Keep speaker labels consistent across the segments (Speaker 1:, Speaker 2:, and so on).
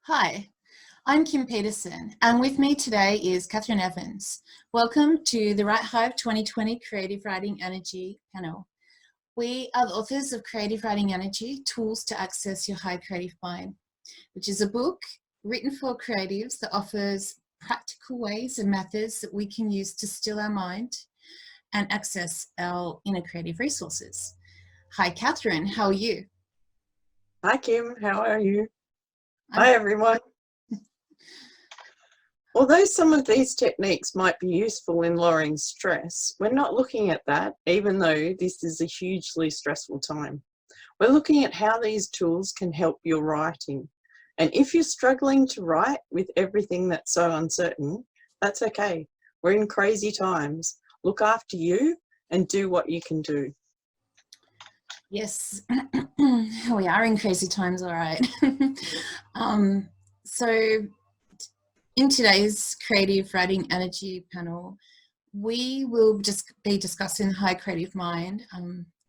Speaker 1: Hi, I'm Kim Peterson, and with me today is Catherine Evans. Welcome to the WriteHive 2020 Creative Writing Energy panel. We are the authors of Creative Writing Energy, Tools to Access Your High Creative Mind, which is a book written for creatives that offers practical ways and methods that we can use to still our mind and access our inner creative resources. Hi, Catherine, how are you?
Speaker 2: Hi, Kim. How are you? Hi, everyone. Although some of these techniques might be useful in lowering stress, we're not looking at that, even though this is a hugely stressful time. We're looking at how these tools can help your writing. And if you're struggling to write with everything that's so uncertain, that's okay. We're in crazy times. Look after you and do what you can do.
Speaker 1: Yes, we are in crazy times, all right. So in today's Creative Writing Energy panel, we will just be discussing the high creative mind,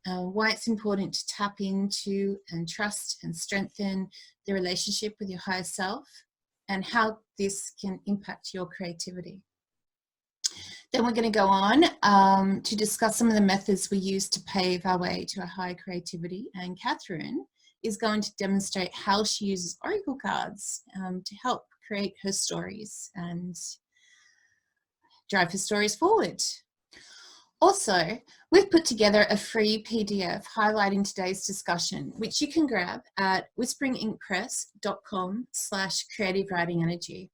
Speaker 1: why it's important to tap into and trust and strengthen the relationship with your higher self, and how this can impact your creativity. Then we're going to go on to discuss some of the methods we use to pave our way to a high creativity. And Catherine is going to demonstrate how she uses oracle cards to help create her stories and drive her stories forward. Also, we've put together a free PDF highlighting today's discussion, which you can grab at whisperinginkpress.com/creative writing energy.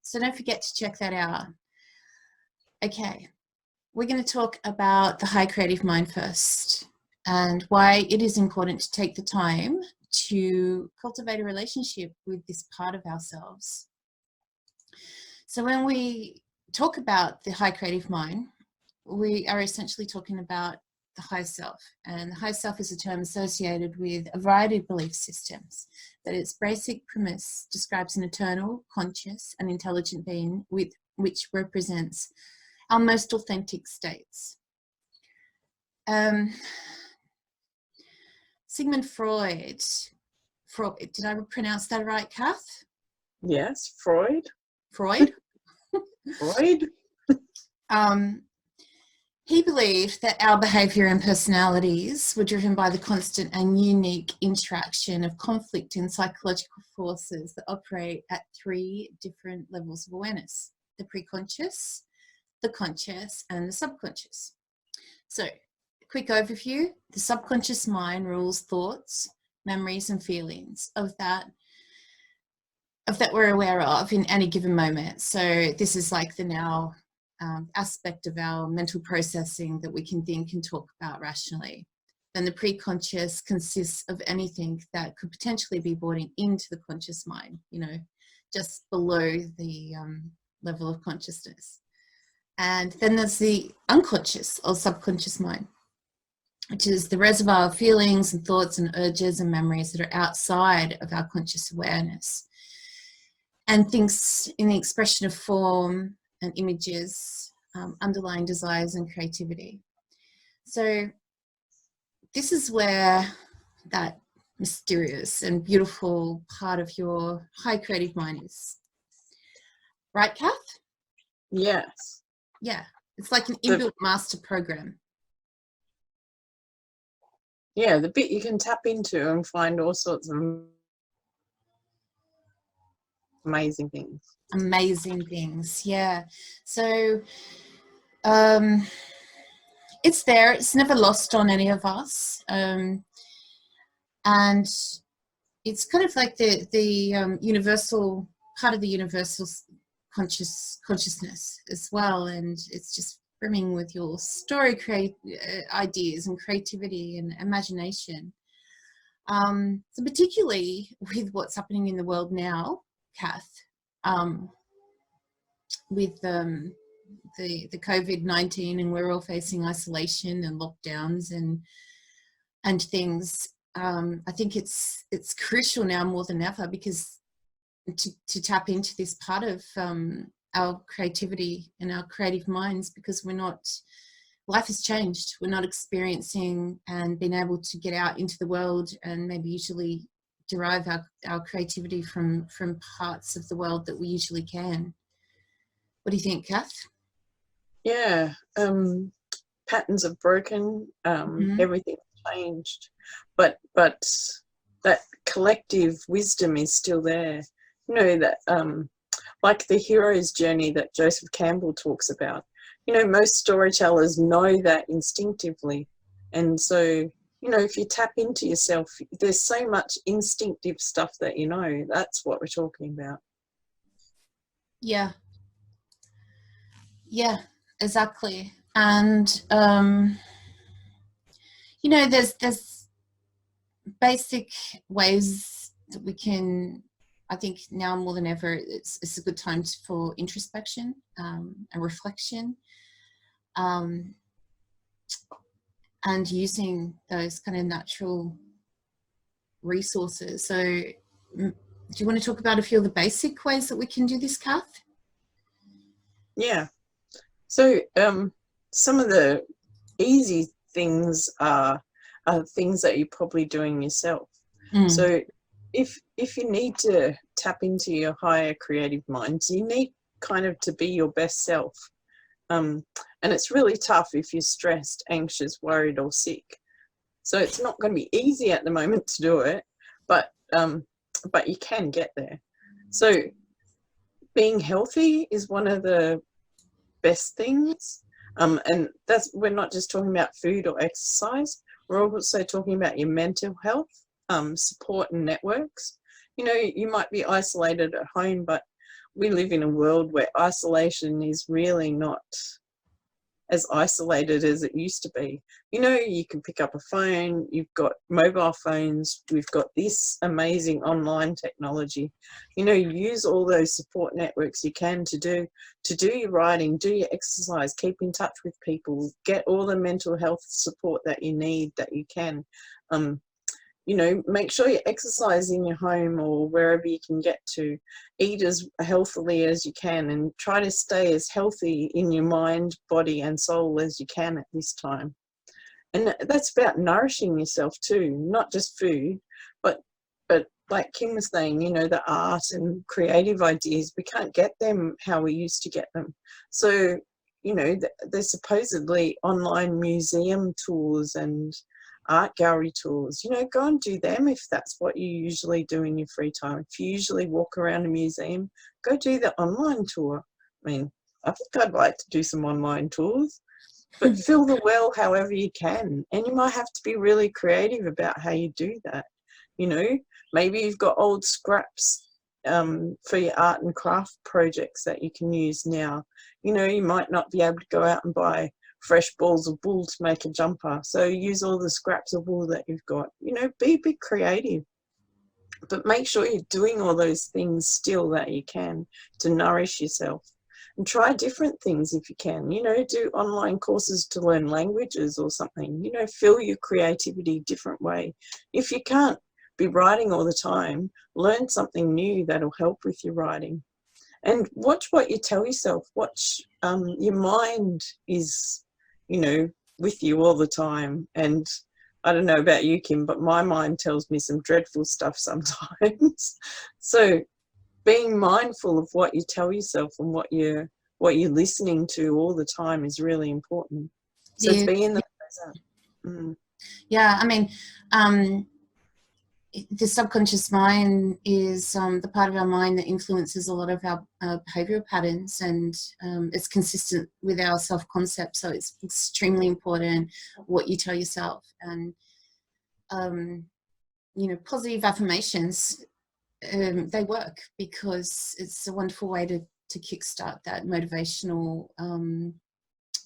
Speaker 1: So don't forget to check that out. Okay, we're going to talk about the high creative mind first, and why it is important to take the time to cultivate a relationship with this part of ourselves. So when we talk about the high creative mind, we are essentially talking about the high self. And the high self is a term associated with a variety of belief systems, but its basic premise describes an eternal, conscious, and intelligent being which represents our most authentic states. Sigmund Freud, did I pronounce that right, Kath?
Speaker 2: Yes, Freud.
Speaker 1: Freud?
Speaker 2: Freud?
Speaker 1: He believed that our behaviour and personalities were driven by the constant and unique interaction of conflict and psychological forces that operate at 3 different levels of awareness: the pre-conscious, the conscious, and the subconscious. So, quick overview: the subconscious mind rules thoughts, memories, and feelings of that we're aware of in any given moment. So this is like the now aspect of our mental processing that we can think and talk about rationally. Then the pre-conscious consists of anything that could potentially be brought into the conscious mind, just below the level of consciousness. And then there's the unconscious or subconscious mind, which is the reservoir of feelings and thoughts and urges and memories that are outside of our conscious awareness, and thinks in the expression of form and images, underlying desires and creativity. So this is where that mysterious and beautiful part of your high creative mind is. Right, Kath?
Speaker 2: Yes.
Speaker 1: Yeah, it's like an inbuilt master program.
Speaker 2: Yeah, the bit you can tap into and find all sorts of amazing things.
Speaker 1: Amazing things, yeah. So it's there, it's never lost on any of us. And it's kind of like the universal part of the universal consciousness as well, and it's just brimming with your story ideas and creativity and imagination. So particularly with what's happening in the world now, Kath, with the COVID-19, and we're all facing isolation and lockdowns and things. I think it's crucial now more than ever, because to tap into this part of our creativity and our creative minds, because life has changed. We're not experiencing and being able to get out into the world and maybe usually derive our creativity from parts of the world that we usually can. What do you think, Kath?
Speaker 2: Yeah, patterns have broken, everything's changed, but that collective wisdom is still there. You know, that like the hero's journey that Joseph Campbell talks about. You know, most storytellers know that instinctively, and so, you know, if you tap into yourself, there's so much instinctive stuff that you know. That's what we're talking about.
Speaker 1: Yeah, exactly. And you know, there's basic ways that we can, I think now more than ever, it's a good time for introspection and reflection, and using those kind of natural resources. So do you want to talk about a few of the basic ways that we can do this, Kath?
Speaker 2: Yeah. So some of the easy things are things that you're probably doing yourself. So if you need to tap into your higher creative minds, you need kind of to be your best self. And it's really tough if you're stressed, anxious, worried, or sick. So it's not going to be easy at the moment to do it, but you can get there. So being healthy is one of the best things, and we're not just talking about food or exercise. We're also talking about your mental health, support and networks. You know, you might be isolated at home, but we live in a world where isolation is really not as isolated as it used to be. You know, you can pick up a phone, you've got mobile phones, we've got this amazing online technology. You know, use all those support networks you can to do your writing, do your exercise, keep in touch with people, get all the mental health support that you need, that you can. You know, make sure you exercise in your home or wherever you can get to. Eat as healthily as you can, and try to stay as healthy in your mind, body and soul as you can at this time. And that's about nourishing yourself too, not just food, but like Kim was saying, you know, the art and creative ideas, we can't get them how we used to get them. So, you know, there's supposedly online museum tours and art gallery tours. You know, go and do them if that's what you usually do in your free time. If you usually walk around a museum, go do the online tour. I mean, I think I'd like to do some online tours, but fill the well however you can. And you might have to be really creative about how you do that. You know, maybe you've got old scraps for your art and craft projects that you can use now. You know, you might not be able to go out and buy fresh balls of wool to make a jumper, so use all the scraps of wool that you've got. You know, be a bit creative, but make sure you're doing all those things still that you can to nourish yourself. And try different things if you can. You know, do online courses to learn languages or something. You know, fill your creativity a different way. If you can't be writing all the time, learn something new that'll help with your writing. And watch what you tell yourself. Watch your mind is, you know, with you all the time. And I don't know about you, Kim, but my mind tells me some dreadful stuff sometimes. So being mindful of what you tell yourself and what you're listening to all the time is really important. So it's being in the present.
Speaker 1: Yeah, I mean, the subconscious mind is the part of our mind that influences a lot of our behavioral patterns, and it's consistent with our self-concept. So it's extremely important what you tell yourself. And you know, positive affirmations, they work because it's a wonderful way to kickstart that motivational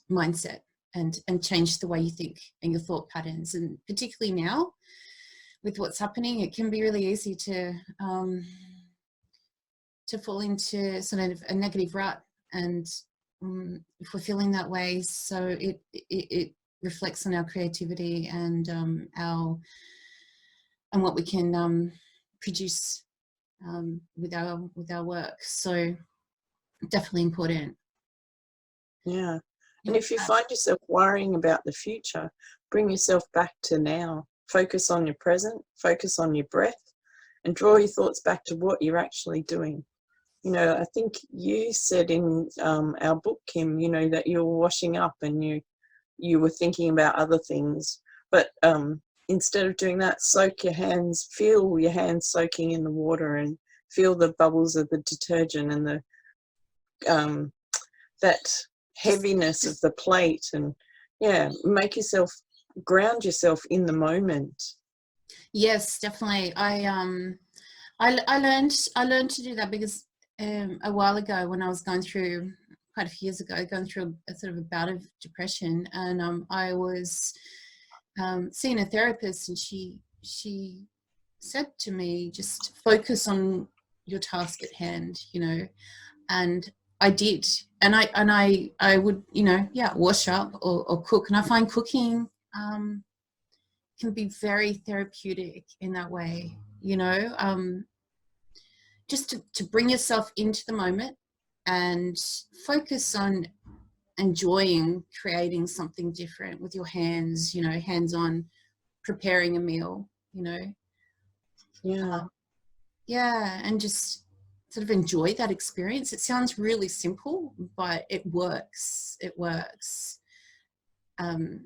Speaker 1: mindset and change the way you think and your thought patterns. And particularly now with what's happening, it can be really easy to fall into sort of a negative rut. And if we're feeling that way, so it reflects on our creativity and what we can produce with our work. So definitely important.
Speaker 2: Yeah. And if you find yourself worrying about the future, bring yourself back to now. Focus on your present, focus on your breath, and draw your thoughts back to what you're actually doing. You know, I think you said in our book, Kim, you know, that you were washing up and you were thinking about other things. But instead of doing that, soak your hands, feel your hands soaking in the water and feel the bubbles of the detergent and the that heaviness of the plate, and yeah, ground yourself in the moment.
Speaker 1: Yes, definitely. I learned to do that because a while ago, when I was going through, quite a few years ago, going through a sort of a bout of depression, and I was seeing a therapist, and she said to me, just focus on your task at hand, you know, and I did, and I would, you know, yeah, wash up or cook, and I find cooking can be very therapeutic in that way, you know, just to bring yourself into the moment and focus on enjoying creating something different with your hands, you know, hands on preparing a meal, you know.
Speaker 2: Yeah.
Speaker 1: Yeah, and just sort of enjoy that experience. It sounds really simple, but it works. It works. And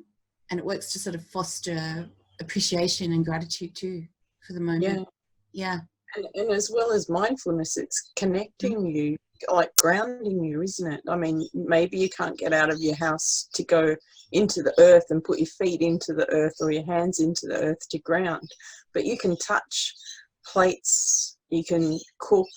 Speaker 1: it works to sort of foster appreciation and gratitude too for the moment.
Speaker 2: Yeah.
Speaker 1: Yeah.
Speaker 2: And as well as mindfulness, it's connecting you, like grounding you, isn't it? I mean, maybe you can't get out of your house to go into the earth and put your feet into the earth or your hands into the earth to ground, but you can touch plates, you can cook,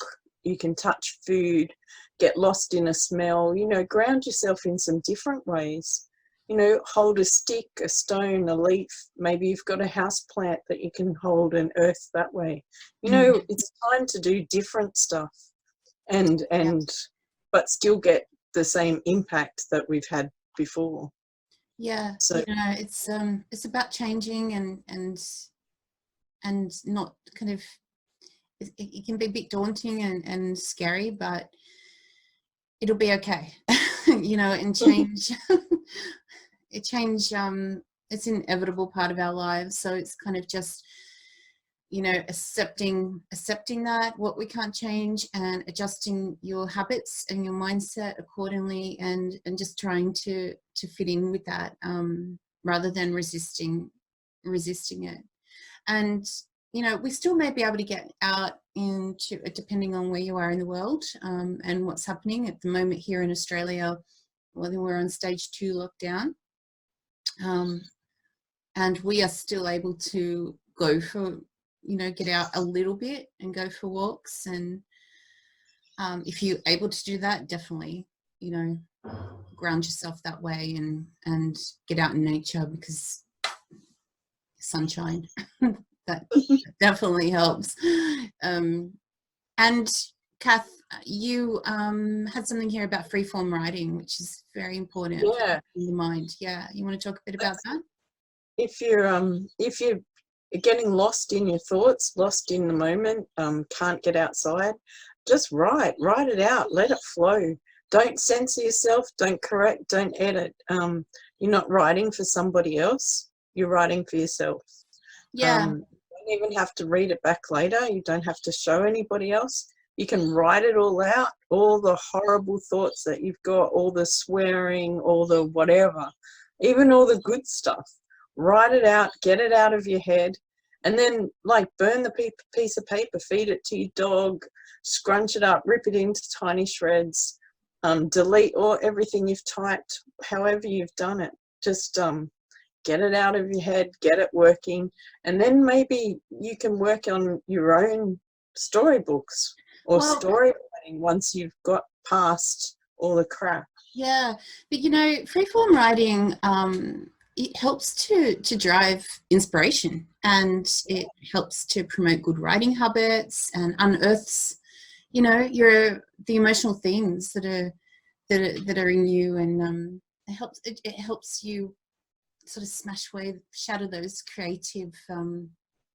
Speaker 2: you can touch food, get lost in a smell, you know, ground yourself in some different ways. You know, hold a stick, a stone, a leaf. Maybe you've got a house plant that you can hold and earth that way. You know, it's time to do different stuff and but still get the same impact that we've had before.
Speaker 1: Yeah.
Speaker 2: So
Speaker 1: you know, it's about changing and not kind of, it can be a bit daunting and scary, but it'll be okay. You know, and change it's an inevitable part of our lives, so it's kind of just, you know, accepting that what we can't change, and adjusting your habits and your mindset accordingly, and just trying to fit in with that, rather than resisting it. And you know, we still may be able to get out into, depending on where you are in the world, and what's happening at the moment here in Australia. Well, then we're on stage 2 lockdown, and we are still able to go for, you know, get out a little bit and go for walks. And if you're able to do that, definitely, you know, ground yourself that way and get out in nature, because sunshine that definitely helps. And Kath, you had something here about freeform writing, which is very important in the mind. Yeah, you want to talk a bit about that?
Speaker 2: if you're getting lost in your thoughts, lost in the moment, can't get outside, just write it out, let it flow. Don't censor yourself, don't correct, don't edit. You're not writing for somebody else, you're writing for yourself.
Speaker 1: Yeah.
Speaker 2: You don't even have to read it back later, you don't have to show anybody else. You can write it all out, all the horrible thoughts that you've got, all the swearing, all the whatever, even all the good stuff. Write it out, get it out of your head, and then like burn the piece of paper, feed it to your dog, scrunch it up, rip it into tiny shreds, delete everything you've typed, however you've done it. Just get it out of your head, get it working, and then maybe you can work on your own storybooks or story writing once you've got past all the crap.
Speaker 1: Yeah, but you know, freeform writing, it helps to drive inspiration, and it helps to promote good writing habits and unearths, you know, the emotional themes that are in you, and it helps you sort of shatter those creative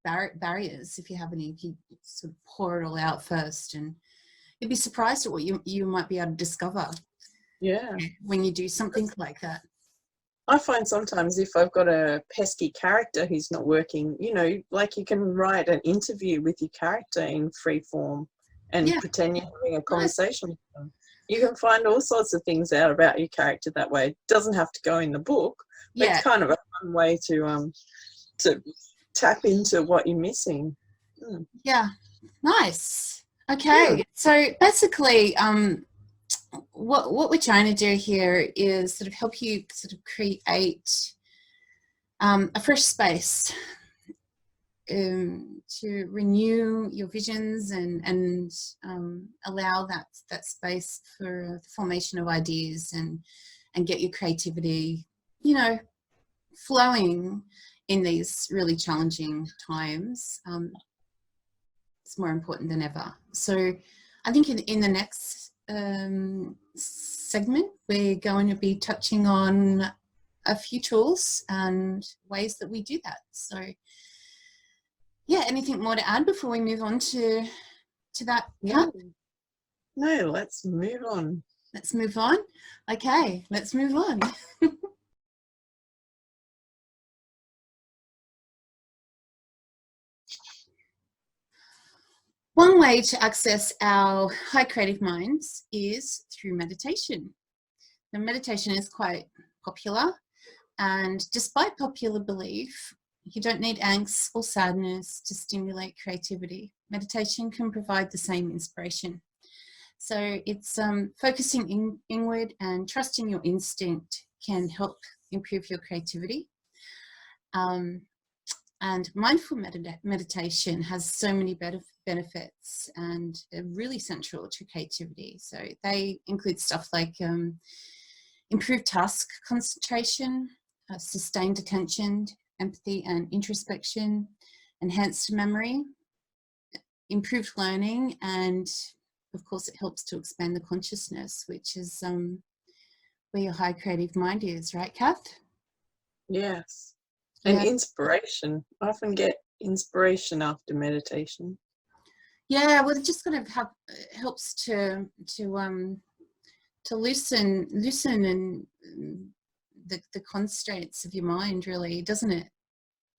Speaker 1: barriers, if you have any. If you sort of pour it all out first, and you'd be surprised at what you might be able to discover.
Speaker 2: Yeah,
Speaker 1: when you do something like that.
Speaker 2: I find sometimes if I've got a pesky character who's not working, you know, like you can write an interview with your character in free form and
Speaker 1: Yeah,
Speaker 2: pretend you're having a
Speaker 1: nice.
Speaker 2: conversation with them. You can find all sorts of things out about your character that way. It doesn't have to go in the book, but
Speaker 1: Yeah,
Speaker 2: it's kind of a fun way to tap into what you're missing. Mm.
Speaker 1: yeah, nice. Okay, so basically, what we're trying to do here is sort of help you sort of create a fresh space to renew your visions and allow that space for the formation of ideas and get your creativity, you know, flowing in these really challenging times. It's more important than ever. So I think in the next segment, we're going to be touching on a few tools and ways that we do that. So yeah, anything more to add before we move on to that, Kat?
Speaker 2: No, let's move on.
Speaker 1: Let's move on. Okay, let's move on. One way to access our high creative minds is through meditation. Now, meditation is quite popular, and despite popular belief, you don't need angst or sadness to stimulate creativity. Meditation can provide the same inspiration. So it's focusing inward and trusting your instinct can help improve your creativity. And mindful meditation has so many benefits and are really central to creativity. So they include stuff like improved task concentration, sustained attention, empathy and introspection, enhanced memory, improved learning, and of course it helps to expand the consciousness, which is where your high creative mind is, right, Kath?
Speaker 2: Yes. And
Speaker 1: Yeah.
Speaker 2: inspiration. I often get inspiration after meditation.
Speaker 1: Yeah, well, it just kind of helps to loosen and the constraints of your mind, really, doesn't it?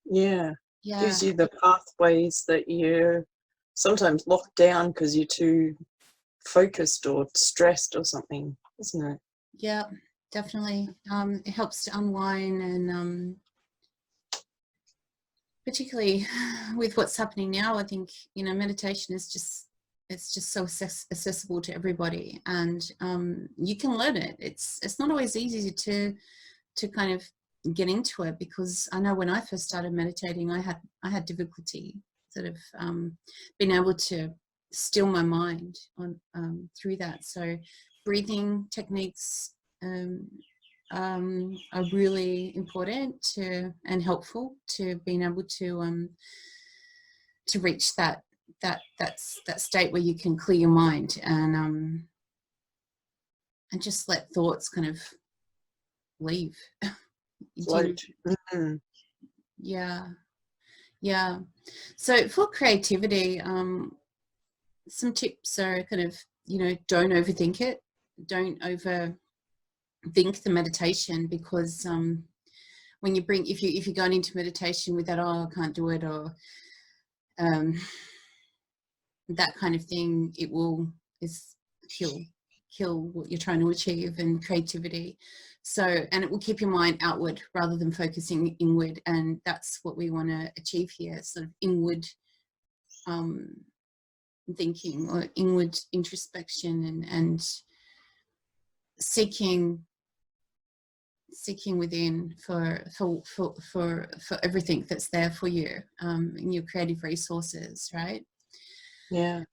Speaker 2: Yeah.
Speaker 1: Yeah.
Speaker 2: Gives you the pathways that you're sometimes locked down because you're too focused or stressed or something, isn't it?
Speaker 1: Yeah, definitely. It helps to unwind, and particularly with what's happening now, I think, you know, meditation is just, it's just so accessible to everybody, and you can learn it. It's not always easy to kind of get into it, because I know when I first started meditating, I had difficulty sort of being able to still my mind on through that. So breathing techniques are really important and helpful to being able to reach that state where you can clear your mind and just let thoughts kind of leave.
Speaker 2: Float. Mm-hmm.
Speaker 1: Yeah. So for creativity, some tips are kind of, you know, don't overthink it. Don't overthink the meditation, because when you bring, if you're going into meditation with that, oh, I can't do it, or that kind of thing, it will kill what you're trying to achieve and creativity. So, and it will keep your mind outward rather than focusing inward, and that's what we want to achieve here, sort of inward thinking or inward introspection and seeking within for everything that's there for you in your creative resources, right? Yeah.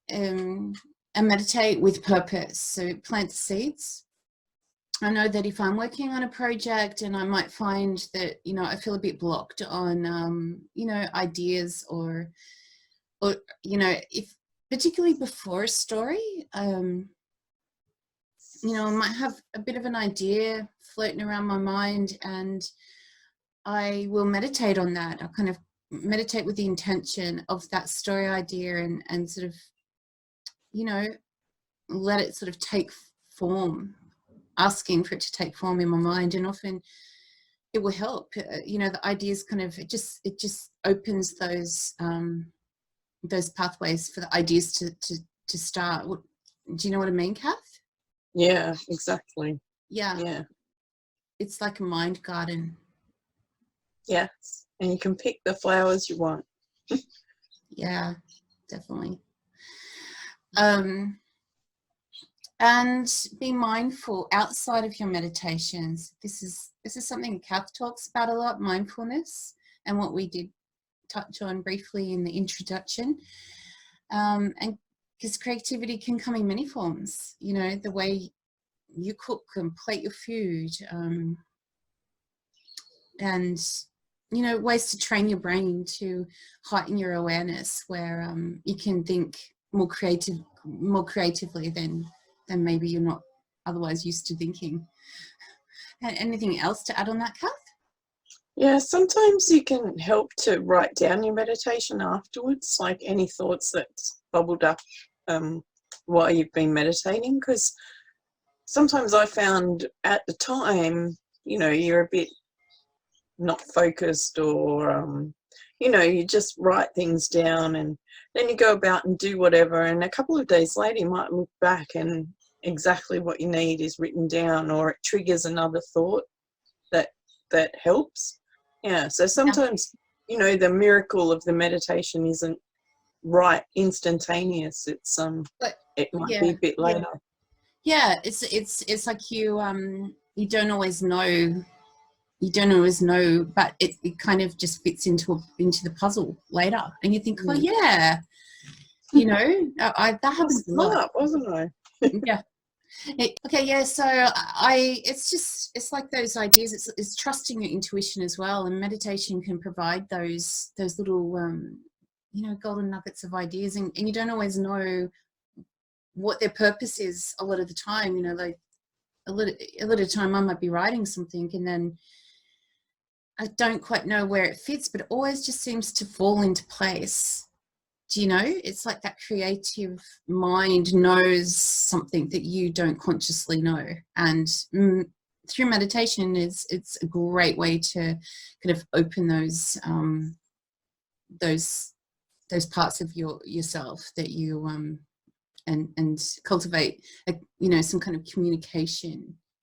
Speaker 1: And meditate with purpose. So plant seeds. I know that if I'm working on a project and I might find that, you know, I feel a bit blocked on you know, ideas or you know, if particularly before a story, you know, I might have a bit of an idea floating around my mind, and I will meditate on that. I'll kind of meditate with the intention of that story idea and sort of, you know, let it sort of take form asking for it to take form in my mind, and often it will help. You know, the ideas kind of, it just opens those pathways for the ideas to start. Do you know what I mean, Kath?
Speaker 2: Yeah, exactly.
Speaker 1: Yeah.
Speaker 2: Yeah.
Speaker 1: It's like a mind garden.
Speaker 2: Yes. And you can pick the flowers you want.
Speaker 1: Yeah, definitely. And be mindful outside of your meditations. This is something Kath talks about a lot, mindfulness, and what we did touch on briefly in the introduction. And because creativity can come in many forms, you know, the way you cook and plate your food, and, you know, ways to train your brain to heighten your awareness, where you can think more creatively than maybe you're not otherwise used to thinking. And anything else to add on that, Kath?
Speaker 2: Yeah, sometimes you can help to write down your meditation afterwards, like any thoughts that's bubbled up while you've been meditating, because sometimes I found at the time, you know, you're a bit not focused, or you know, you just write things down and then you go about and do whatever, and a couple of days later you might look back and exactly what you need is written down, or it triggers another thought that helps. Yeah, so sometimes, you know, the miracle of the meditation isn't right instantaneous. It's it might be a bit later.
Speaker 1: Yeah, it's like you don't always know. You don't always know, but it kind of just fits into the puzzle later, and you think, oh yeah, you know, that happens a lot.
Speaker 2: Smart, wasn't I?
Speaker 1: Yeah. Okay, yeah. So it's like those ideas. It's trusting your intuition as well, and meditation can provide those little you know, golden nuggets of ideas, and you don't always know what their purpose is a lot of the time. You know, like a lot of the time I might be writing something and then I don't quite know where it fits, but it always just seems to fall into place. Do you know? It's like that creative mind knows something that you don't consciously know. And through meditation, it's a great way to kind of open those parts of yourself that you and cultivate you know, some kind of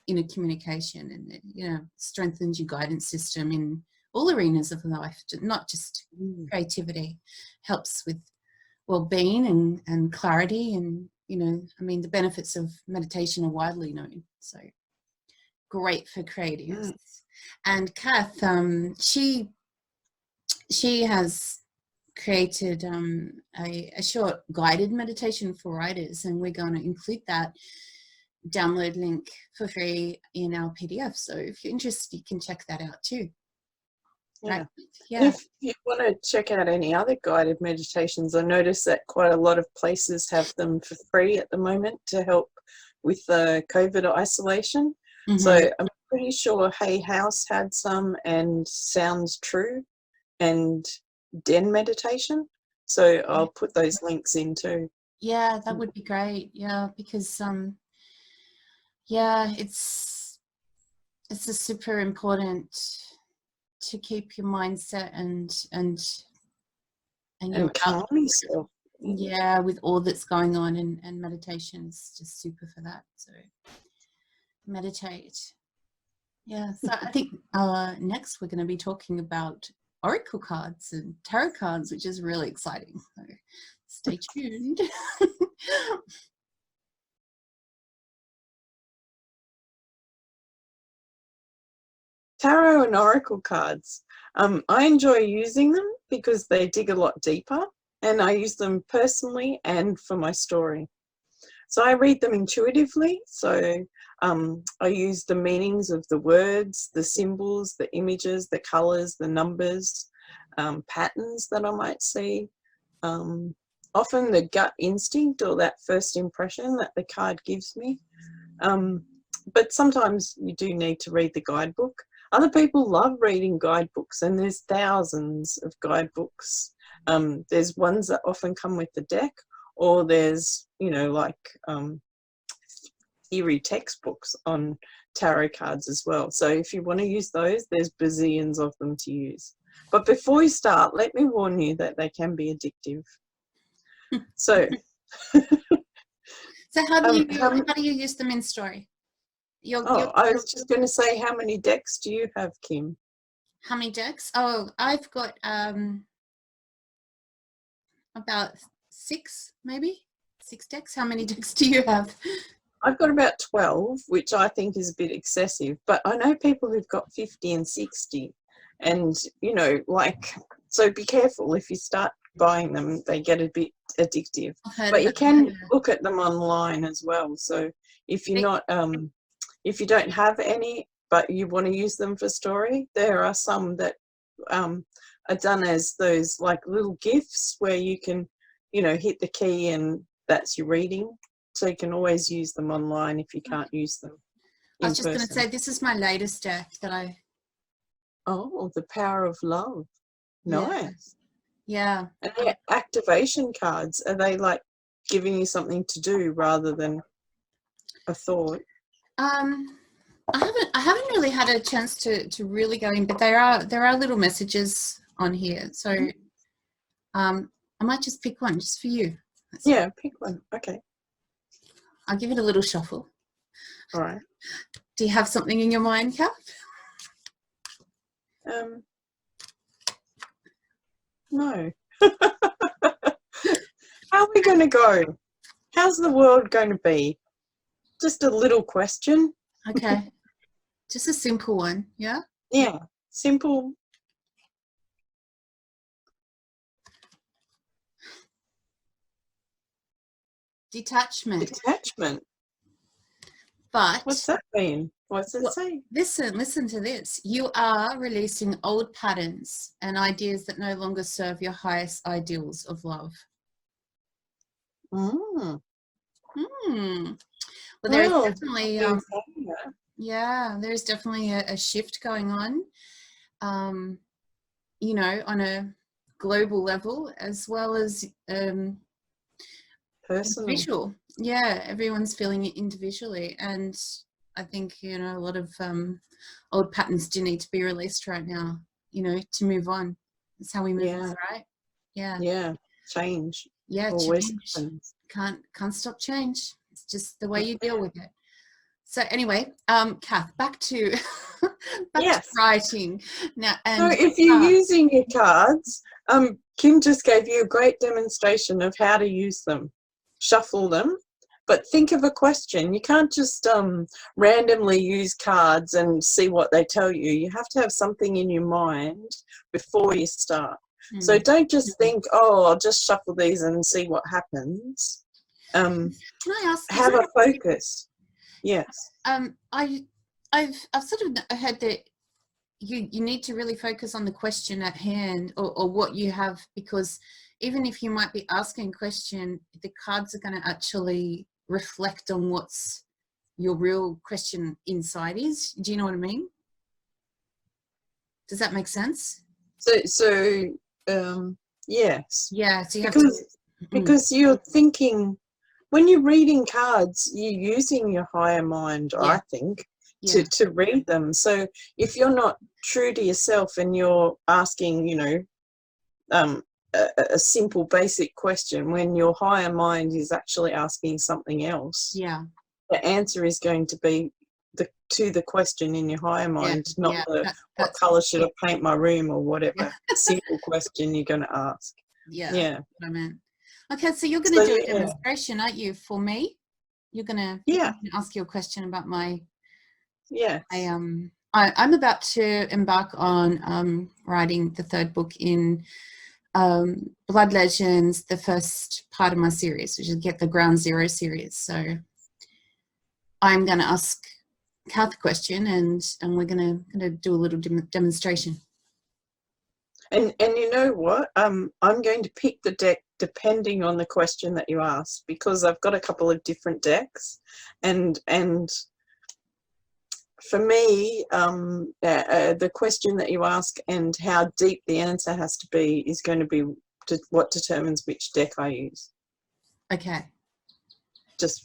Speaker 1: inner communication, and it, you know, strengthens your guidance system in all arenas of life, not just creativity. Helps with well-being and clarity, and, you know, I mean, the benefits of meditation are widely known, so great for creatives. And Kath, she has created a short guided meditation for writers, and we're going to include that download link for free in our PDF. So if you're interested, you can check that out too.
Speaker 2: Yeah.
Speaker 1: Right? Yeah.
Speaker 2: If you want to check out any other guided meditations, I notice that quite a lot of places have them for free at the moment to help with the COVID isolation. So I'm pretty sure Hay House had some, and Sounds True and Den Meditation. So I'll put those links in too.
Speaker 1: Yeah, that would be great. Yeah, because yeah, it's a super important to keep your mindset and your
Speaker 2: calm yourself.
Speaker 1: yeah, with all that's going on, and meditation is just super for that. So meditate. Yeah, so I think next we're going to be talking about oracle cards and tarot cards, which is really exciting. So stay tuned.
Speaker 2: Tarot and oracle cards. I enjoy using them because they dig a lot deeper, and I use them personally and for my story. So I read them intuitively. So I use the meanings of the words, the symbols, the images, the colours, the numbers, patterns that I might see. Often the gut instinct or that first impression that the card gives me. But sometimes you do need to read the guidebook. Other people love reading guidebooks, and there's thousands of guidebooks. There's ones that often come with the deck, or there's, you know, like eerie textbooks on tarot cards as well. So if you want to use those, there's bazillions of them to use. But before you start, let me warn you that they can be addictive. So,
Speaker 1: So how do you use them in story?
Speaker 2: I was just going to say, how many decks do you have, Kim?
Speaker 1: How many decks? Oh, I've got about 6, maybe 6 decks. How many decks do you have?
Speaker 2: I've got about 12, which I think is a bit excessive, but I know people who've got 50 and 60, and you know, like, so be careful if you start buying them, they get a bit addictive. But you can look at them online as well. So if you're not if you don't have any but you want to use them for story, there are some that are done as those like little gifts where you can, you know, hit the key and that's your reading. So you can always use them online if you can't use them in
Speaker 1: I was just
Speaker 2: person.
Speaker 1: going to say, this is my latest deck that I...
Speaker 2: Oh, the power of love. Nice.
Speaker 1: Yeah.
Speaker 2: And the activation cards, are they like giving you something to do rather than a thought?
Speaker 1: I haven't really had a chance to really go in, but there are little messages on here. So I might just pick one just for you.
Speaker 2: Yeah, pick one. Okay.
Speaker 1: I'll give it a little shuffle.
Speaker 2: All right.
Speaker 1: Do you have something in your mind, Kath?
Speaker 2: No. How are we going to go? How's the world going to be? Just a little question.
Speaker 1: Okay. Just a simple one, yeah?
Speaker 2: Yeah, simple.
Speaker 1: Detachment.
Speaker 2: Detachment.
Speaker 1: But
Speaker 2: what's that mean? What's it say?
Speaker 1: Listen to this. You are releasing old patterns and ideas that no longer serve your highest ideals of love.
Speaker 2: Mm.
Speaker 1: Well, there's definitely there's definitely a shift going on, you know, on a global level as well as individual. Yeah, everyone's feeling it individually, and I think, you know, a lot of old patterns do need to be released right now, you know, to move on. That's how we move on, right? Yeah,
Speaker 2: change.
Speaker 1: Yeah,
Speaker 2: always
Speaker 1: change. Can't stop change. It's just the way you deal with it. So anyway, Kath, back to to writing now. And
Speaker 2: so if you're using your cards, Kim just gave you a great demonstration of how to use them. Shuffle them, but think of a question. You can't just randomly use cards and see what they tell you. You have to have something in your mind before you start. So don't just think, oh, I'll just shuffle these and see what happens.
Speaker 1: Can I ask?
Speaker 2: Have a focus. Yes.
Speaker 1: I've sort of heard that you need to really focus on the question at hand, or what you have, because even if you might be asking a question, the cards are going to actually reflect on what's your real question inside is. Do you know what I mean? Does that make sense?
Speaker 2: So yes.
Speaker 1: Yeah. So you
Speaker 2: because you're thinking, when you're reading cards, you're using your higher mind, I think, to read them. So if you're not true to yourself and you're asking, you know, a simple basic question, when your higher mind is actually asking something else, the answer is going to be to the question in your higher mind, not what colour should I paint my room or whatever simple question you're going to ask.
Speaker 1: Yeah. What I meant. Okay, so you're going to do a demonstration, aren't you, for me? You're going to ask you a question about my... I'm about to embark on writing the 3rd book in Blood Legends, the first part of my series, which is the Ground Zero series. So I'm going to ask Kath a question, and we're going to do a little demonstration.
Speaker 2: And you know what? I'm going to pick the deck depending on the question that you ask, because I've got a couple of different decks, and for me, the question that you ask and how deep the answer has to be is going to be what determines which deck I use.
Speaker 1: Okay.
Speaker 2: Just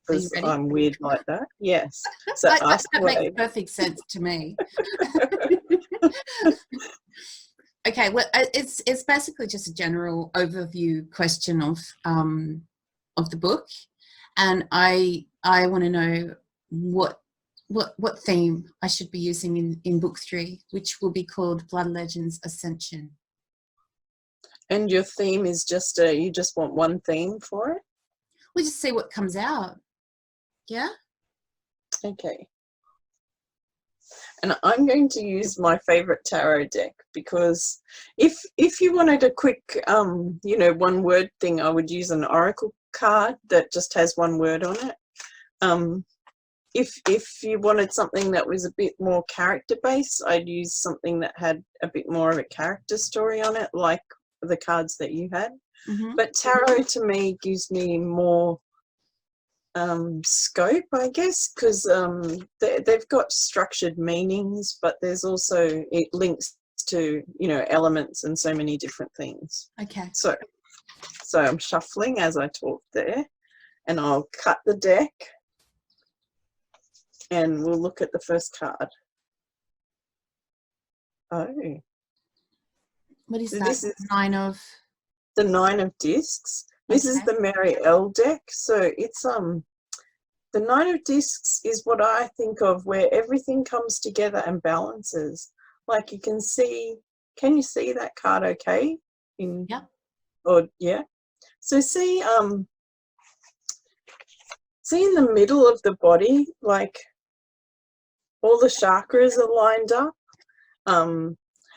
Speaker 1: Are you
Speaker 2: because
Speaker 1: ready?
Speaker 2: I'm weird like that. Yes. So ask
Speaker 1: That
Speaker 2: away.
Speaker 1: makes perfect sense to me. Okay, well, it's basically just a general overview question of the book, and I want to know what theme I should be using in book 3, which will be called Blood Legends Ascension.
Speaker 2: And your theme is just you just want one theme for it?
Speaker 1: We'll just see what comes out. Yeah.
Speaker 2: Okay. And I'm going to use my favorite tarot deck, because if you wanted a quick you know, one word thing, I would use an oracle card that just has one word on it. If you wanted something that was a bit more character based, I'd use something that had a bit more of a character story on it, like the cards that you had. But tarot to me gives me more scope, I guess, because they've got structured meanings, but there's also, it links to, you know, elements and so many different things.
Speaker 1: Okay.
Speaker 2: So I'm shuffling as I talk there, and I'll cut the deck and we'll look at the first card. Oh,
Speaker 1: What is
Speaker 2: so
Speaker 1: that?
Speaker 2: this is
Speaker 1: The
Speaker 2: 9 of discs. This is
Speaker 1: Okay.
Speaker 2: the Mary L deck. So it's the 9 of discs is what I think of where everything comes together and balances. Like you can see, can you see that card okay?
Speaker 1: Yeah.
Speaker 2: Or yeah. So see in the middle of the body, like all the chakras are lined up.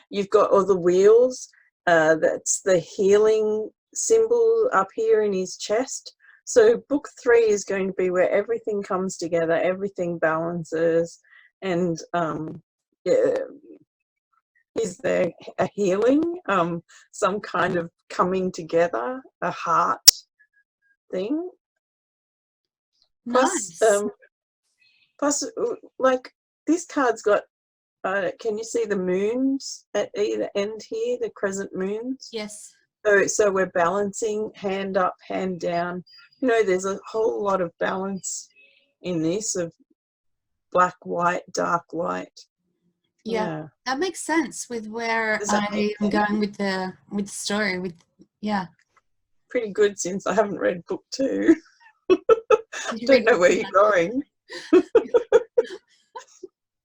Speaker 2: You've got all the wheels. That's the healing symbol up here in his chest. So book 3 is going to be where everything comes together, everything balances, and yeah, is there a healing, some kind of coming together, a heart thing?
Speaker 1: Nice.
Speaker 2: Plus, like this card's got, can you see the moons at either end here, the crescent moons?
Speaker 1: Yes.
Speaker 2: So we're balancing, hand up, hand down. You know, there's a whole lot of balance in this of black, white, dark, light.
Speaker 1: Yeah. That makes sense with where
Speaker 2: Does that
Speaker 1: I
Speaker 2: make
Speaker 1: am
Speaker 2: sense?
Speaker 1: going with the story. Yeah.
Speaker 2: Pretty good, since I haven't read book 2.
Speaker 1: Did you
Speaker 2: Don't
Speaker 1: read
Speaker 2: know where
Speaker 1: book
Speaker 2: you're going.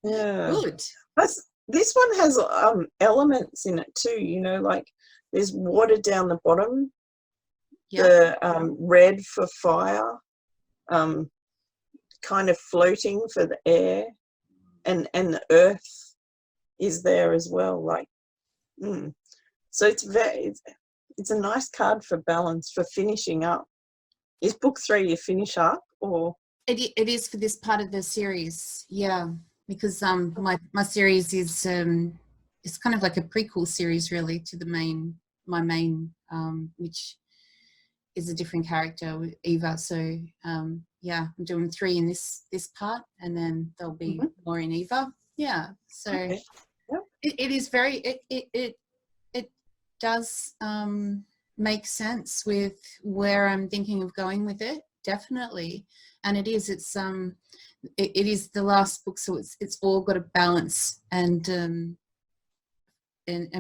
Speaker 2: Yeah.
Speaker 1: Good.
Speaker 2: Plus, this one has elements in it too, you know, like there's water down the bottom,
Speaker 1: Yeah.
Speaker 2: the red for fire, kind of floating for the air, and the earth is there as well. Like, so it's a nice card for balance, for finishing up. Is book 3 you finish up, or?
Speaker 1: It is for this part of the series. Yeah. Because my series is it's kind of like a prequel series really to my main which is a different character with Eva. So yeah, I'm doing 3 in this part, and then there'll be more in Eva. Yeah. So
Speaker 2: Okay. Yep.
Speaker 1: it is very it does make sense with where I'm thinking of going with it, definitely. And it is it is the last book, so it's all got a balance and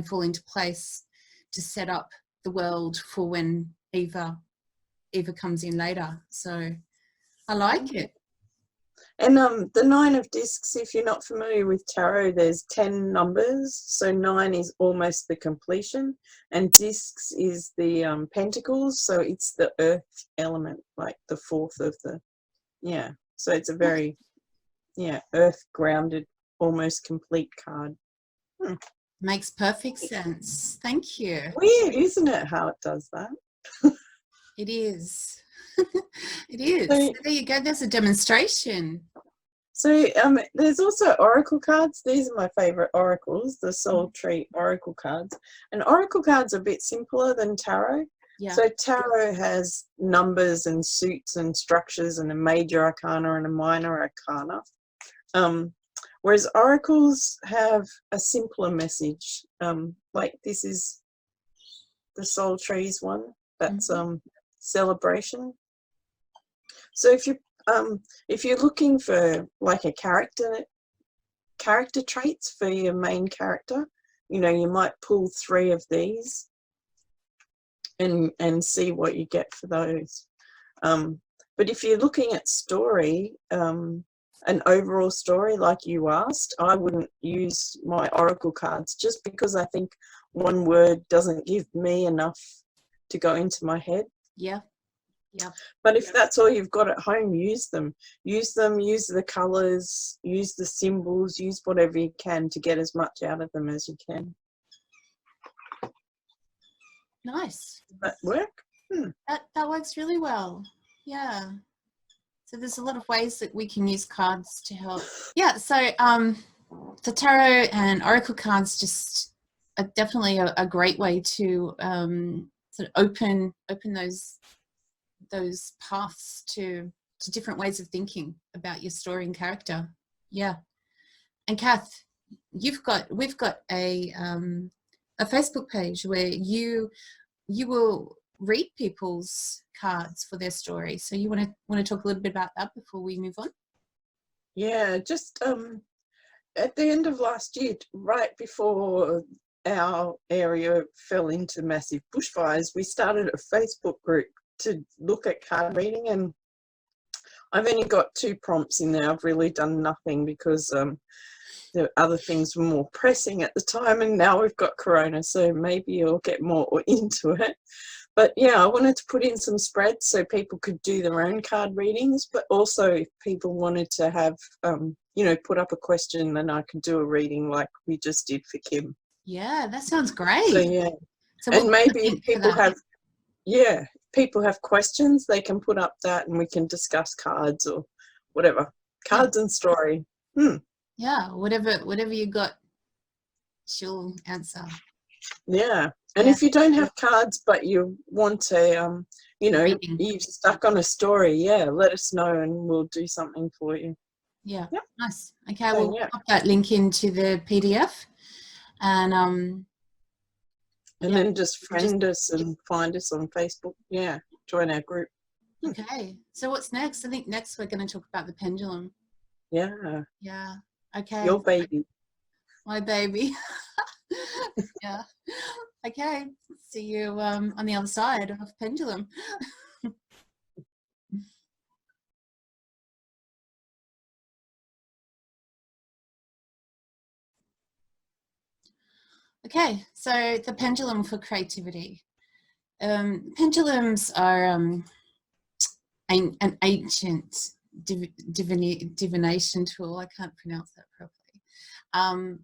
Speaker 1: fall into place to set up the world for when Eva comes in later. So I like it.
Speaker 2: And the 9 of discs, if you're not familiar with tarot, there's 10 numbers. So 9 is almost the completion, and discs is the pentacles. So it's the earth element, like the 4th of the, yeah. So it's a very, earth grounded, almost complete card.
Speaker 1: Makes perfect sense. Thank you.
Speaker 2: Weird, isn't it, how it does that?
Speaker 1: It is. It is.
Speaker 2: So,
Speaker 1: There you go. There's a demonstration.
Speaker 2: So there's also oracle cards. These are my favorite oracles, the Soul Tree oracle cards. And oracle cards are a bit simpler than tarot.
Speaker 1: Yeah.
Speaker 2: So tarot has numbers and suits and structures and a major arcana and a minor arcana. Whereas oracles have a simpler message. Like this is the Soul Trees one. That's celebration. So if you If you're looking for like a character traits for your main character, you know, you might pull 3 of these and see what you get for those. But if you're looking at story, an overall story like you asked, I wouldn't use my oracle cards, just because I think one word doesn't give me enough to go into my head.
Speaker 1: Yeah. Yeah.
Speaker 2: But if that's all you've got at home, use them. Use them, use the colours, use the symbols, use whatever you can to get as much out of them as you can.
Speaker 1: Nice.
Speaker 2: Does that work?
Speaker 1: That works really well. Yeah. So there's a lot of ways that we can use cards to help. Yeah. So the tarot and oracle cards just are definitely a great way to sort of open those paths to different ways of thinking about your story and character. Yeah. And Kath, we've got a Facebook page where you will read people's cards for their story. So you want to talk a little bit about that before we move on?
Speaker 2: Yeah, just at the end of last year, right before our area fell into massive bushfires, we started a Facebook group to look at card reading, and I've only got 2 prompts in there. I've really done nothing because the other things were more pressing at the time, and now we've got Corona, so maybe I'll get more into it. But yeah, I wanted to put in some spreads so people could do their own card readings, but also if people wanted to have, you know, put up a question, then I could do a reading like we just did for Kim.
Speaker 1: Yeah, that sounds great.
Speaker 2: So yeah,
Speaker 1: so
Speaker 2: and maybe if people have, people have questions, they can put up that and we can discuss cards or whatever. Cards and story.
Speaker 1: Yeah, whatever you got, she'll answer.
Speaker 2: Yeah. And if you don't have cards, but you want to, you know,
Speaker 1: Reading.
Speaker 2: you're stuck on a story, yeah, let us know and we'll do something for you.
Speaker 1: Yeah.
Speaker 2: Yep.
Speaker 1: Nice. Okay, we'll pop that link into the PDF, and
Speaker 2: then just friend us and find us on Facebook. Yeah, join our group.
Speaker 1: Okay. So what's next? I think next we're going to talk about the pendulum.
Speaker 2: Yeah.
Speaker 1: Yeah. Okay.
Speaker 2: Your baby.
Speaker 1: My baby. Yeah. Okay. See you on the other side of pendulum. Okay, so the pendulum for creativity. Pendulums are an ancient divination tool. I can't pronounce that properly.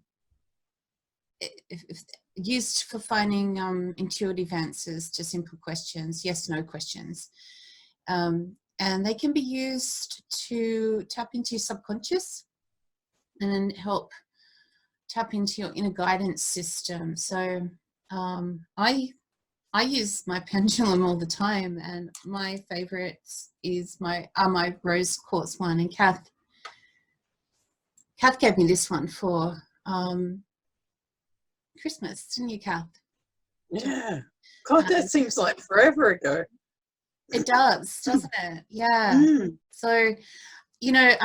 Speaker 1: Used for finding intuitive answers to simple questions, yes/no questions. And they can be used to tap into your subconscious and then help tap into your inner guidance system. So I use my pendulum all the time, and my favorites are my rose quartz one. And Kath gave me this one for Christmas, didn't you, Kath?
Speaker 2: Yeah. God, that seems like forever ago.
Speaker 1: It does, doesn't it? Yeah. So, you know,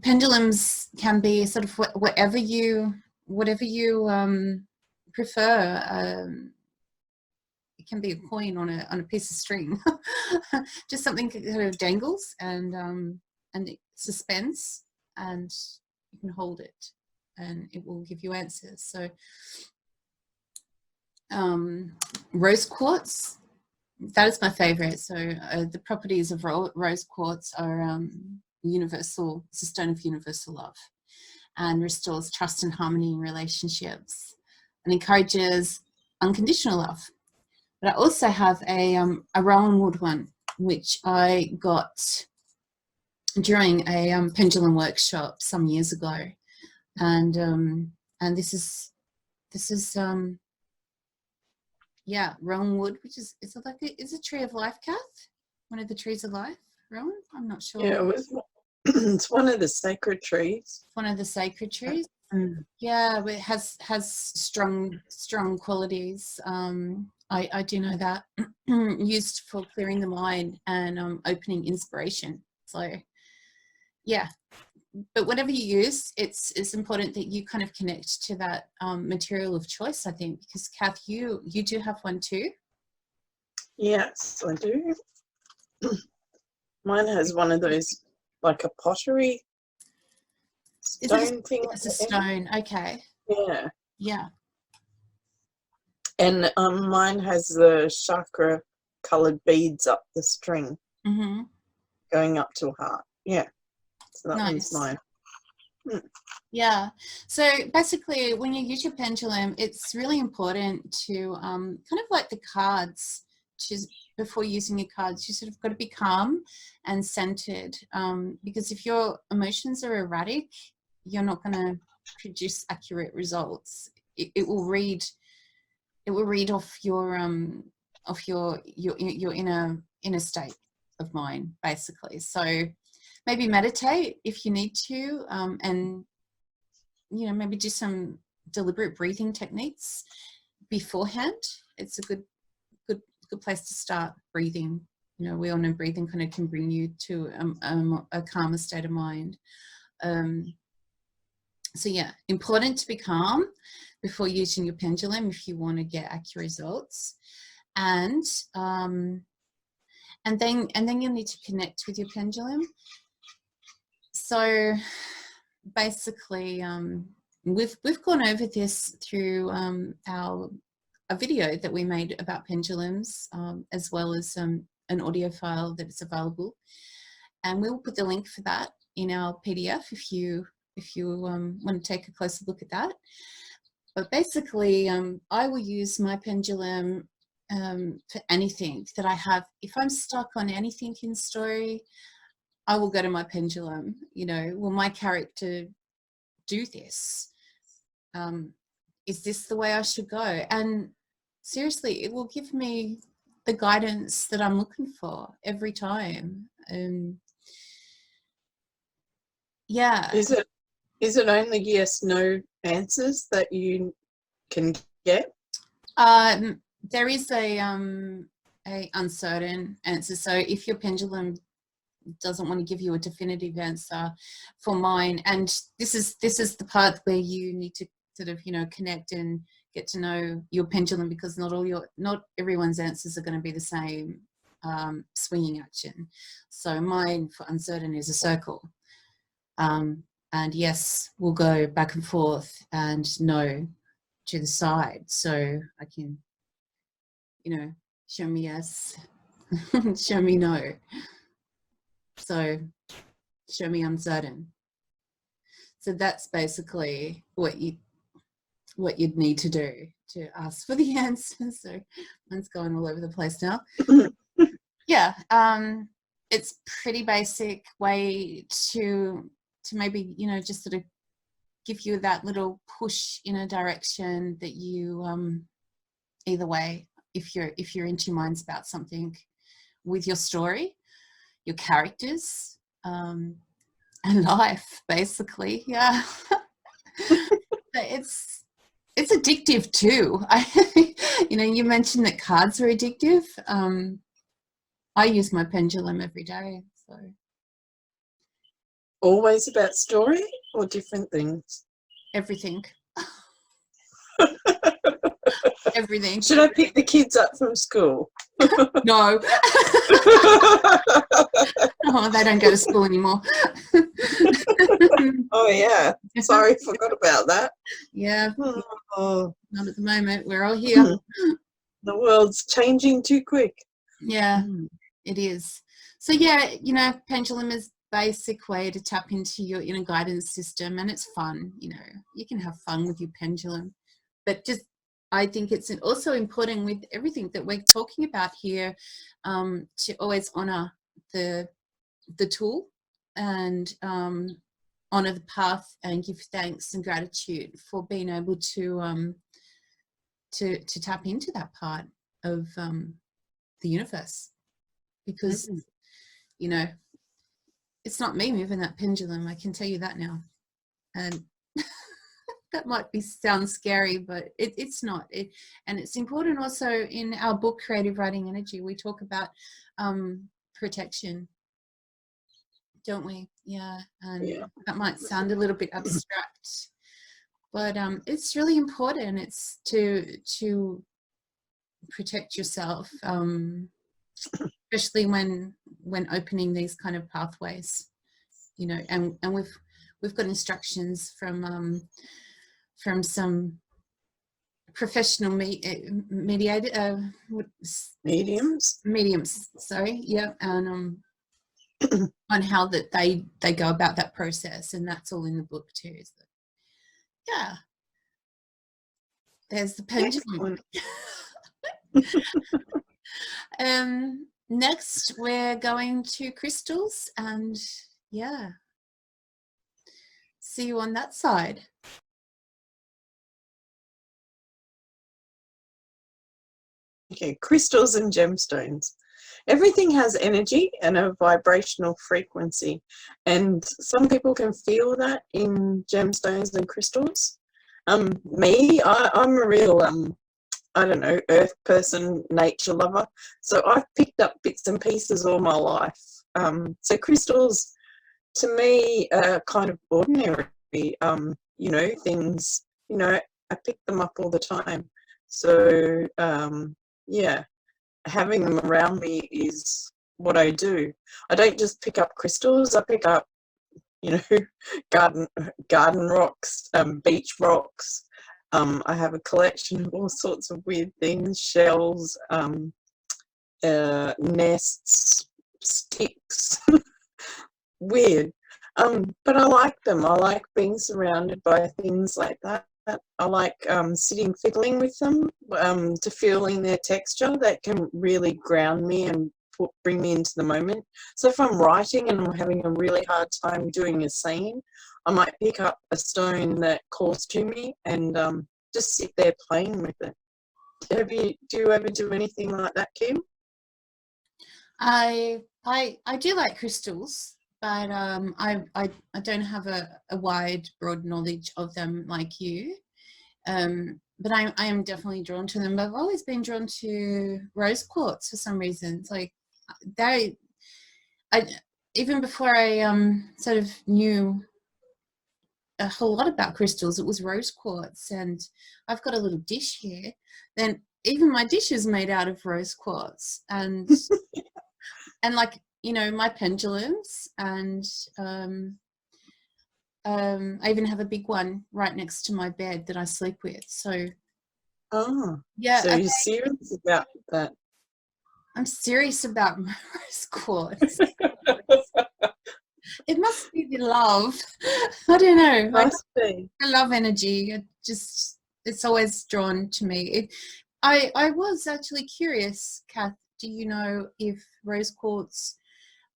Speaker 1: pendulums can be sort of whatever you prefer. It can be a coin on a piece of string, just something that kind of dangles and it suspends, and you can hold it, and it will give you answers. So, rose quartz. That is my favorite. So the properties of rose quartz are universal. It's a stone of universal love, and restores trust and harmony in relationships, and encourages unconditional love. But I also have a rowanwood one, which I got during a pendulum workshop some years ago, and this is rowanwood, which is is a tree of life, Kath? One of the trees of life, rowan? I'm not sure.
Speaker 2: Yeah, it's one of the sacred trees.
Speaker 1: One of the sacred trees. Yeah, but it has strong qualities. I do know that. Used for clearing the mind and opening inspiration. So yeah, but whatever you use, it's important that you kind of connect to that material of choice, I think, because Kath, you do have one too.
Speaker 2: Yes, I do. Mine has one of those, like a pottery stone thing.
Speaker 1: It's a stone, okay.
Speaker 2: Yeah.
Speaker 1: Yeah.
Speaker 2: And mine has the chakra coloured beads up the string, going up to a heart. Yeah. So that one's mine.
Speaker 1: Yeah. So basically, when you use your pendulum, it's really important to kind of like the cards, before using your cards, you sort of got to be calm and centered, because if your emotions are erratic, you're not going to produce accurate results. It will read off your inner state of mind, basically. So maybe meditate if you need to, and maybe do some deliberate breathing techniques beforehand. It's a good place to start breathing. We all know breathing kind of can bring you to a calmer state of mind. So yeah, important to be calm before using your pendulum if you want to get accurate results. And then you'll need to connect with your pendulum. So basically, we've gone over this through a video that we made about pendulums, as well as an audio file that is available, and we will put the link for that in our PDF if you want to take a closer look at that. But basically, I will use my pendulum for anything that I have. If I'm stuck on anything in story, I will go to my pendulum. Will my character do this? Is this the way I should go? And seriously, it will give me the guidance that I'm looking for every time. Yeah.
Speaker 2: Is it only yes, no answers that you can get?
Speaker 1: There is a uncertain answer. So if your pendulum doesn't want to give you a definitive answer, for mine, and this is the part where you need to sort of connect and get to know your pendulum, because not everyone's answers are going to be the same swinging action. So mine for uncertain is a circle, and yes will go back and forth, and no to the side. So I can show me yes, show me no. So show me uncertain. So that's basically what you'd need to do to ask for the answer. So mine's going all over the place now. Yeah, it's pretty basic way to maybe just sort of give you that little push in a direction that you either way, if you're in two minds about something with your story, your characters, and life, basically. Yeah. It's addictive too. You mentioned that cards are addictive. I use my pendulum every day. So
Speaker 2: always about story or different things?
Speaker 1: Everything. Everything.
Speaker 2: Should I pick the kids up from school?
Speaker 1: No. Oh, they don't go to school anymore.
Speaker 2: Oh yeah, sorry, forgot about that.
Speaker 1: Yeah.
Speaker 2: Oh.
Speaker 1: Not at the moment. We're all here.
Speaker 2: The world's changing too quick.
Speaker 1: Yeah, it is. So yeah, pendulum is basic way to tap into your inner guidance system, and it's fun. You can have fun with your pendulum, but just I think it's also important with everything that we're talking about here, to always honor the tool and honor the path and give thanks and gratitude for being able to tap into that part of the universe, because it's not me moving that pendulum, I can tell you that now. And that might sound scary, but it's not. And it's important also in our book, Creative Writing Energy, we talk about protection, don't we? Yeah, and
Speaker 2: Yeah.
Speaker 1: that might sound a little bit abstract, but it's really important. It's to protect yourself, especially when opening these kind of pathways, you know. And we've got instructions from some professional mediator
Speaker 2: Mediums.
Speaker 1: mediums. Sorry, yeah, and on how that they go about that process, and that's all in the book too. So, yeah, there's the pendulum. Next we're going to crystals, and yeah, see you on that side.
Speaker 2: Okay, crystals and gemstones. Everything has energy and a vibrational frequency, and some people can feel that in gemstones and crystals. I'm a real I don't know, earth person, nature lover, so I've picked up bits and pieces all my life. So crystals to me are kind of ordinary, you know, things, you know, I pick them up all the time. So yeah, having them around me is what I do. I don't just pick up crystals, I pick up, you know, garden rocks, beach rocks. I have a collection of all sorts of weird things, shells, nests, sticks, weird. But I like them. I like being surrounded by things like that. I like sitting, fiddling with them, to feeling their texture. That can really ground me and bring me into the moment. So if I'm writing and I'm having a really hard time doing a scene, I might pick up a stone that calls to me and just sit there playing with it. Do you ever do anything like that, Kim?
Speaker 1: I do like crystals, but I don't have a wide, broad knowledge of them like you. But I am definitely drawn to them. But I've always been drawn to rose quartz for some reason. It's like they, I even before I sort of knew a whole lot about crystals, it was rose quartz. And I've got a little dish here. Then even my dish is made out of rose quartz, and like, you know, my pendulums, and I even have a big one right next to my bed that I sleep with. So
Speaker 2: Oh,
Speaker 1: yeah,
Speaker 2: so you're serious about that?
Speaker 1: I'm serious about my rose quartz. It must be the love. I don't know.
Speaker 2: Must be.
Speaker 1: I love energy. It's always drawn to me. I was actually curious, Kath. Do you know if rose quartz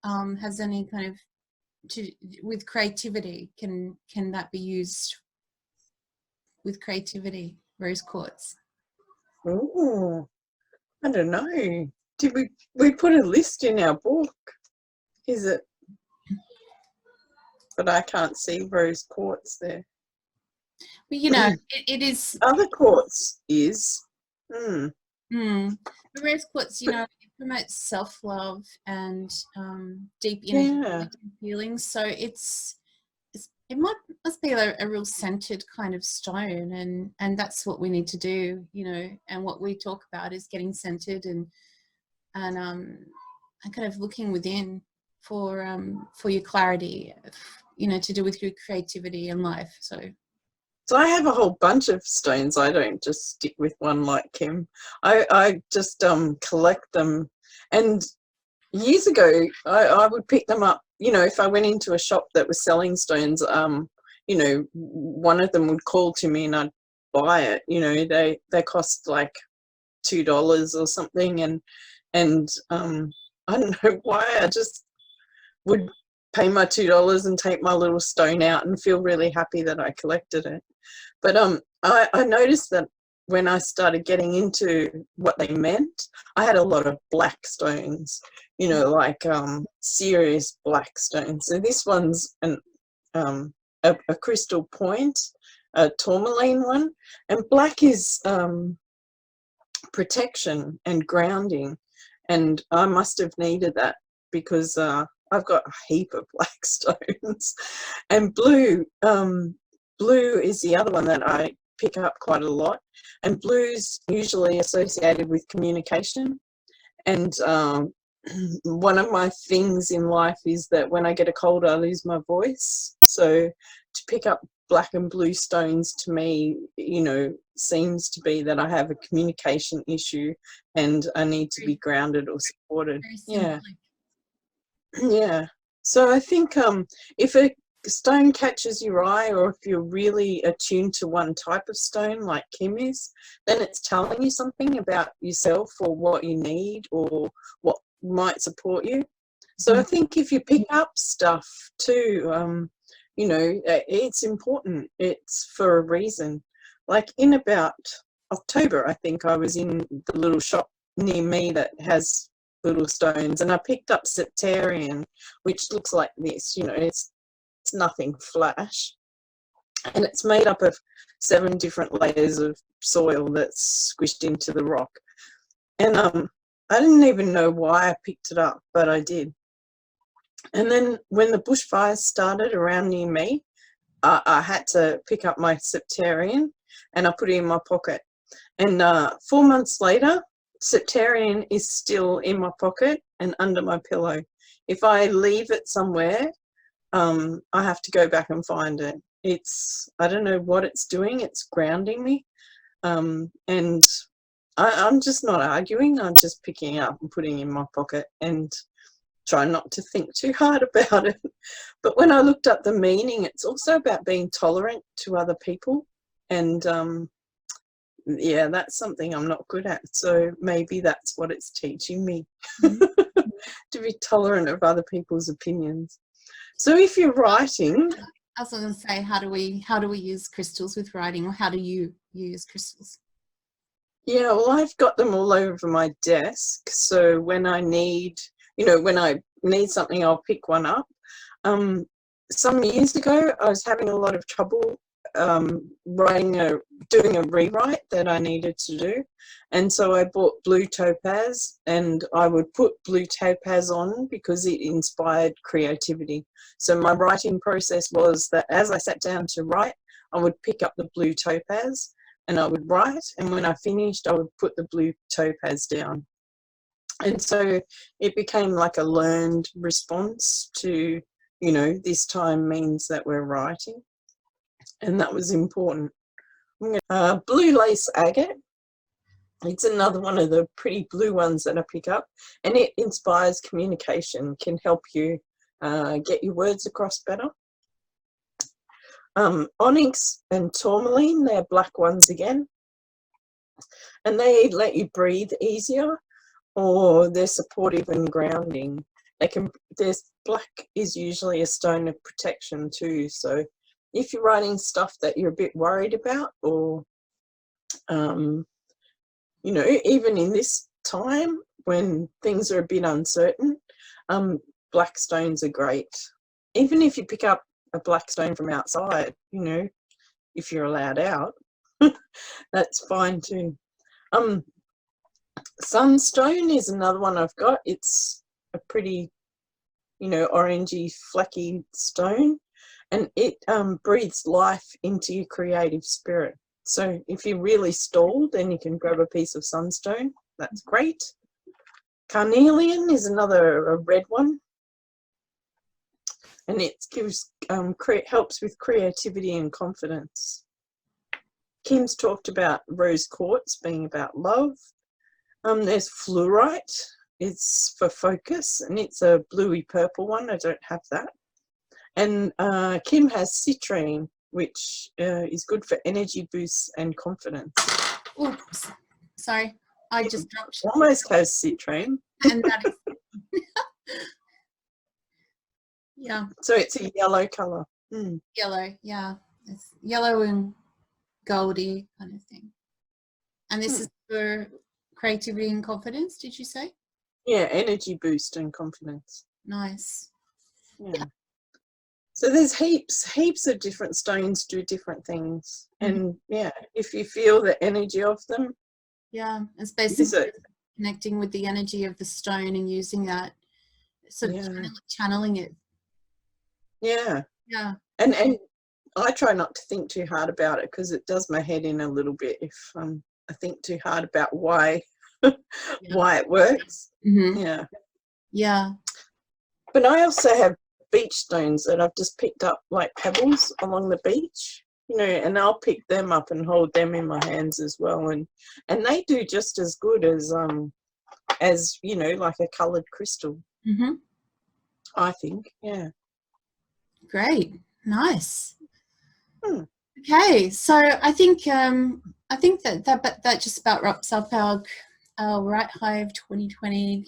Speaker 1: has any kind of with creativity? Can that be used with creativity? Rose quartz.
Speaker 2: Oh, I don't know. Did we put a list in our book? Is it? But I can't see rose quartz there.
Speaker 1: But you know, it is.
Speaker 2: Other quartz is. Hmm.
Speaker 1: The rose quartz, you know, it promotes self-love and deep
Speaker 2: Yeah.
Speaker 1: inner feelings. So it must be a real centered kind of stone, and that's what we need to do, you know. And what we talk about is getting centered and kind of looking within for your clarity, you know, to do with your creativity and life.
Speaker 2: So I have a whole bunch of stones. I don't just stick with one like Kim. I just collect them. And years ago, I would pick them up. You know, if I went into a shop that was selling stones, you know, one of them would call to me and I'd buy it. You know, they cost like $2 or something, and I don't know why, I just would pay my $2 and take my little stone out and feel really happy that I collected it. But I noticed that when I started getting into what they meant, I had a lot of black stones, you know, like serious black stones. So this one's a crystal point, a tourmaline one, and black is protection and grounding, and I must have needed that because I've got a heap of black stones. And blue, blue is the other one that I pick up quite a lot. And blue's usually associated with communication. And one of my things in life is that when I get a cold, I lose my voice. So to pick up black and blue stones, to me, you know, seems to be that I have a communication issue and I need to be grounded or supported. Yeah. Yeah. So I think if a stone catches your eye, or if you're really attuned to one type of stone like Kim is, then it's telling you something about yourself or what you need or what might support you. So I think if you pick up stuff too, you know, it's important. It's for a reason. Like in about October, I think I was in the little shop near me that has little stones, and I picked up septarian, which looks like this. You know, it's nothing flash, and it's made up of 7 different layers of soil that's squished into the rock. And I didn't even know why I picked it up, but I did. And then when the bushfires started around near me, I had to pick up my septarian, and I put it in my pocket. And 4 months later, septarian is still in my pocket and under my pillow. If I leave it somewhere, I have to go back and find it. I don't know what it's doing. It's grounding me. And I'm just not arguing. I'm just picking it up and putting it in my pocket and try not to think too hard about it. But when I looked up the meaning, it's also about being tolerant to other people. And yeah, that's something I'm not good at. So maybe that's what it's teaching me, to be tolerant of other people's opinions. So if you're writing,
Speaker 1: I was going to say, how do we use crystals with writing, or how do you use crystals?
Speaker 2: Yeah, well, I've got them all over my desk. So when I need, you know, when I need something, I'll pick one up. Some years ago, I was having a lot of trouble doing a rewrite that I needed to do, and so I bought blue topaz, and I would put blue topaz on because it inspired creativity. So my writing process was that as I sat down to write, I would pick up the blue topaz and I would write, and when I finished, I would put the blue topaz down. And so it became like a learned response to, you know, this time means that we're writing. And that was important. Blue lace agate. It's another one of the pretty blue ones that I pick up, and it inspires communication, can help you get your words across better. Onyx and tourmaline, they're black ones again, and they let you breathe easier, or they're supportive and grounding. Black is usually a stone of protection too, so if you're writing stuff that you're a bit worried about, or you know, even in this time when things are a bit uncertain, black stones are great. Even if you pick up a black stone from outside, you know, if you're allowed out, that's fine too. Sunstone is another one I've got. It's a pretty, you know, orangey, flecky stone, and it breathes life into your creative spirit. So if you're really stalled, then you can grab a piece of sunstone. That's great. Carnelian is a red one, and it gives helps with creativity and confidence. Kim's talked about rose quartz being about love. There's fluorite. It's for focus, and it's a bluey purple one. I don't have that. And Kim has citrine, which is good for energy boosts and confidence.
Speaker 1: Oops, sorry, I just dropped.
Speaker 2: Almost has citrine.
Speaker 1: And that is yeah.
Speaker 2: So it's a yellow colour.
Speaker 1: Yellow, yeah. It's yellow and goldy kind of thing. And this is for creativity and confidence, did you say?
Speaker 2: Yeah, energy boost and confidence.
Speaker 1: Nice.
Speaker 2: Yeah. So there's heaps of different stones do different things. And yeah, if you feel the energy of them.
Speaker 1: Yeah, it's basically connecting with the energy of the stone and using that sort of channeling it.
Speaker 2: Yeah.
Speaker 1: Yeah.
Speaker 2: And I try not to think too hard about it because it does my head in a little bit if I think too hard about why why it works. Yeah.
Speaker 1: Yeah.
Speaker 2: But I also have beach stones that I've just picked up, like pebbles along the beach, you know, and I'll pick them up and hold them in my hands as well, and they do just as good as you know, like a coloured crystal. I think. Yeah.
Speaker 1: Great. Nice. Okay, so I think that just about wraps up our WriteHive 2020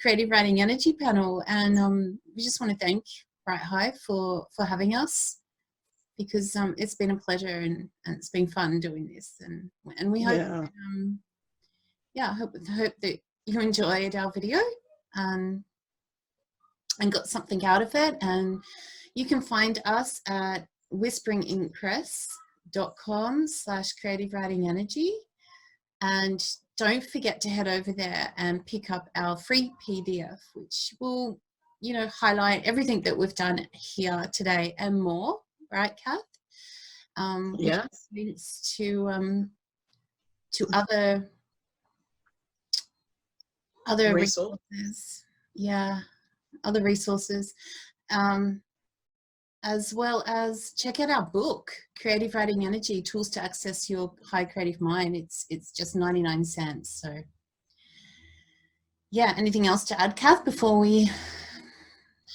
Speaker 1: Creative Writing Energy panel, and we just want to thank WriteHive for having us, because it's been a pleasure and it's been fun doing this, and we hope hope that you enjoyed our video and got something out of it. And you can find us at whisperinginkpress.com/creative writing energy, and don't forget to head over there and pick up our free PDF, which will, you know, highlight everything that we've done here today and more, right, Kath?
Speaker 2: Yeah.
Speaker 1: Links to other resources. Yeah, other resources. As well as check out our book, Creative Writing Energy, Tools to Access Your High Creative Mind. It's just 99 cents. So yeah, anything else to add, Kath, before we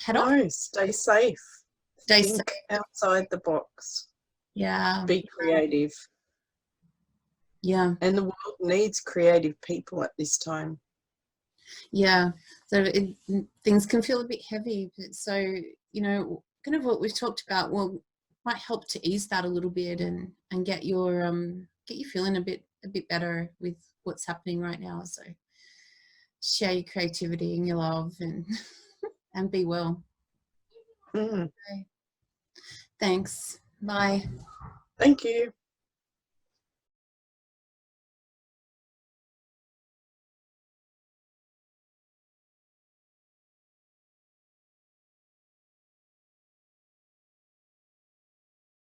Speaker 1: head off?
Speaker 2: No, stay safe.
Speaker 1: Think
Speaker 2: safe. Outside the box.
Speaker 1: Yeah.
Speaker 2: Be creative.
Speaker 1: Yeah.
Speaker 2: And the world needs creative people at this time.
Speaker 1: Yeah. So things can feel a bit heavy, but so, you know, kind of what we've talked about might help to ease that a little bit and get you feeling a bit better with what's happening right now. So share your creativity and your love and and be well. Okay. Thanks. Bye.
Speaker 2: Thank you.